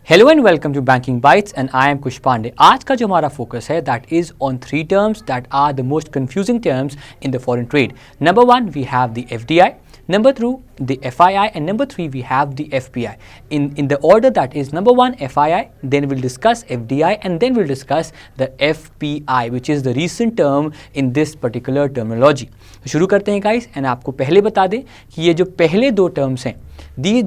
Hello and welcome to banking bytes and I am Kush Pandey. आज का जो हमारा फोकस है that is on three terms that are the most confusing terms in the foreign trade. Number one we have the FDI, number two the FII, and number three we have the FPI. In the order that is number one FII, then we'll discuss FDI, and then we'll discuss the FPI, which is the recent term in this particular terminology. शुरू करते हैं guys, and आपको पहले बता दें कि ये जो पहले दो terms हैं,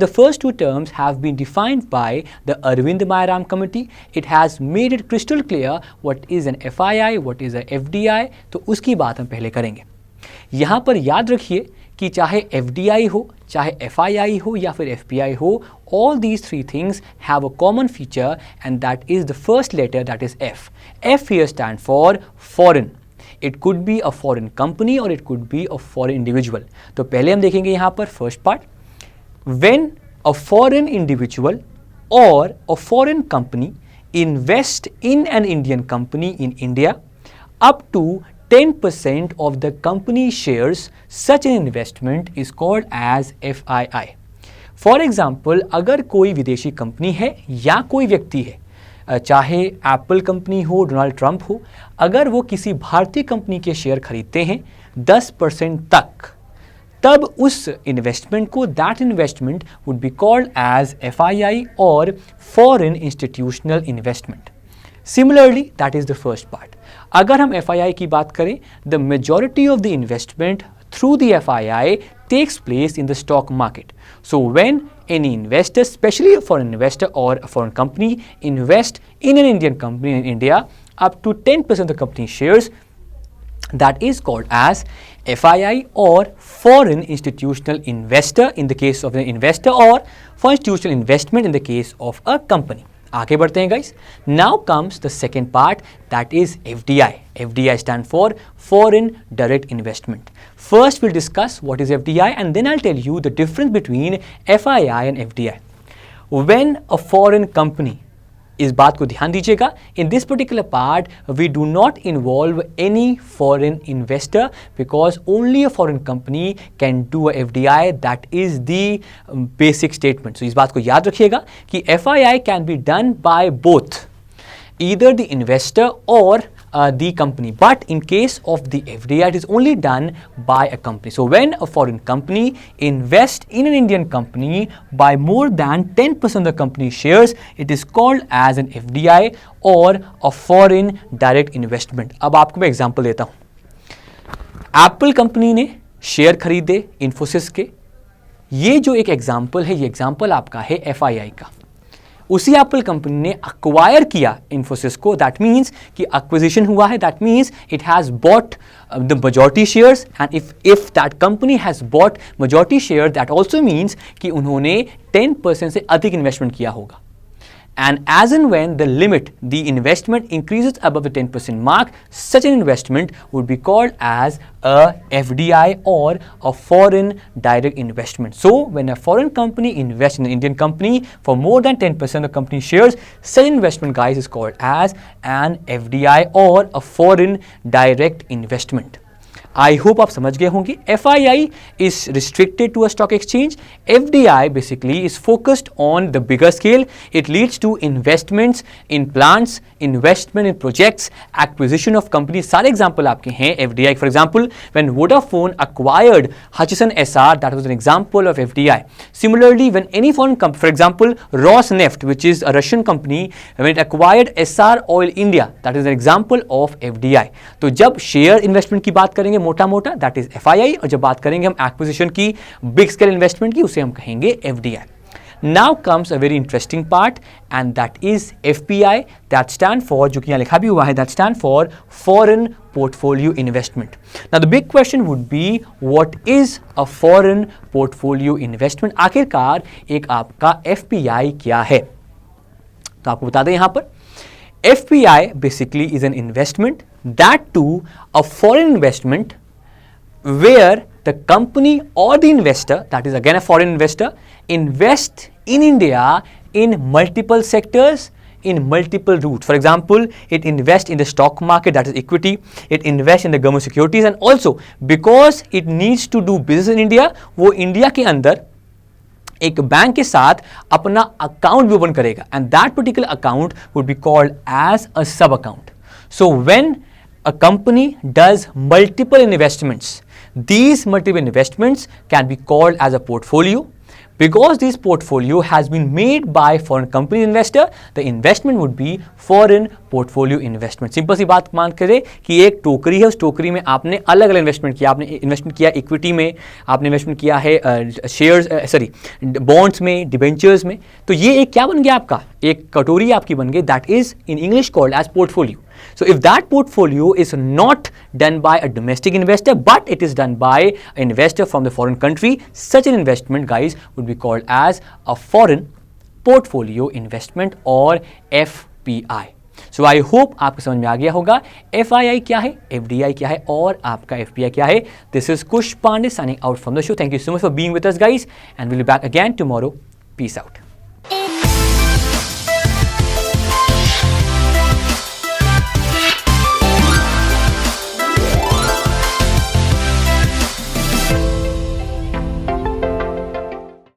the first two terms have been defined by the Arvind Mayram committee. It has made it crystal clear what is an FII, what is a FDI. तो उसकी बात हम पहले करेंगे। यहाँ पर याद रखिए कि चाहे FDI हो, चाहे FII हो या फिर FPI हो, all these three things have a common feature and that is the first letter, that is F. F here stands for foreign. It could be a foreign company or it could be a foreign individual. तो पहले हम देखेंगे यहाँ पर first part. When a foreign individual or a foreign company invest in an Indian company in India up to 10% of the company shares, such an investment is called as FII. For example, अगर कोई विदेशी company है या कोई व्यक्ति है, चाहे Apple company हो, डोनाल्ड ट्रंप हो, अगर वो किसी भारतीय कंपनी के शेयर खरीदते हैं 10% तक, तब उस इन्वेस्टमेंट को that investment would be called as FII और foreign institutional investment. Similarly, that is the first part. अगर हम FII की बात करें, the majority of the investment through the FII takes place in the stock market. So when any investor, especially a foreign investor or a foreign company, invest in an Indian company in India up to 10% of the company shares, that is called as FII or foreign institutional investor in the case of an investor, or for institutional investment in the case of a company. आगे बढ़ते हैं guys. Now comes the second part, that is FDI. FDI stands for foreign direct investment. First we'll discuss what is FDI and then I'll tell you the difference between FII and FDI. When a foreign company, इस बात को ध्यान दीजिएगा, in this particular part we do not involve any foreign investor because only a foreign company can do a FDI. That is the basic statement. So इस बात को याद रखिएगा कि FII can be done by both, either the investor or the company, but in case of the FDI it is only done by a company. So when a foreign company invests in an Indian company by more than 10% of the company shares, it is called as an FDI or a foreign direct investment. अब आपको मैं example देता हूँ। Apple company ने share खरीदे इन्फोसिस के, ये जो एक एग्जांपल है, ये एग्जांपल आपका है FII का। उसी एप्पल कंपनी ने अक्वायर किया इन्फोसिस को, दैट मीन्स कि एक्विजिशन हुआ है, that means it has bought the majority shares, and if that company has bot majority share, that also means कि उन्होंने 10% से अधिक इन्वेस्टमेंट किया होगा। And as and when the limit, the investment increases above the 10% mark, such an investment would be called as a FDI or a foreign direct investment. So when a foreign company invests in an Indian company for more than 10% of company shares, such investment, guys, is called as an FDI or a foreign direct investment. I hope आप समझ गए होंगे। FII is restricted to a stock exchange. FDI basically is focused on the bigger scale. It leads to investments in plants, investment in projects, acquisition of companies. सारे example आपके हैं FDI. For example, when Vodafone acquired Hutchison SR, that was an example of FDI. Similarly, when any foreign company, for example, Rosneft, which is a Russian company, when it acquired SR Oil India, that is an example of FDI. तो जब share investment की बात करेंगे मोटा मोटा, that is FII, और जब बात करेंगे हम एक्विजिशन की, बिग स्केल इन्वेस्टमेंट की, उसे हम कहेंगे FDI. Now comes a very interesting part and that is FPI, that stand for, जो कि यहाँ लिखा भी हुआ है, that stand for foreign portfolio investment. Now the big question would be, what is a foreign portfolio investment? आखिरकार एक आपका FPI क्या है? तो आपको बता दें यहाँ पर, FPI basically is an investment, that too a foreign investment where the company or the investor, that is again a foreign investor, invest in India in multiple sectors, in multiple routes. For example, it invests in the stock market, that is equity, it invests in the government securities, and also because it needs to do business in India, वो India के अंदर एक bank के साथ अपना account भी open करेगा and that particular account would be called as a sub account. So when a company does multiple investments, these multiple investments can be called as a portfolio. Because this portfolio has been made by foreign company investor, the investment would be foreign portfolio investment. Simple सी बात मान करें कि एक टोकरी है, उस टोकरी में आपने अलग अलग इन्वेस्टमेंट किया. आपने इन्वेस्टमेंट किया इक्विटी में, आपने इन्वेस्टमेंट किया है शेयर्स बॉन्ड्स में, डिबेंचर्स में. तो ये एक क्या बन गया आपका, एक कटोरी आपकी बन गई. That is in English called as portfolio. So if that portfolio is not done by a domestic investor but it is done by an investor from the foreign country, such an investment, guys, would be called as a foreign portfolio investment or FPI. So I hope आपको समझ में आ गया होगा FII क्या है, FDI क्या है और आपका FPI क्या है. This is Kush Pandey signing out from the show. Thank you so much for being with us, guys, and we'll be back again tomorrow. Peace out.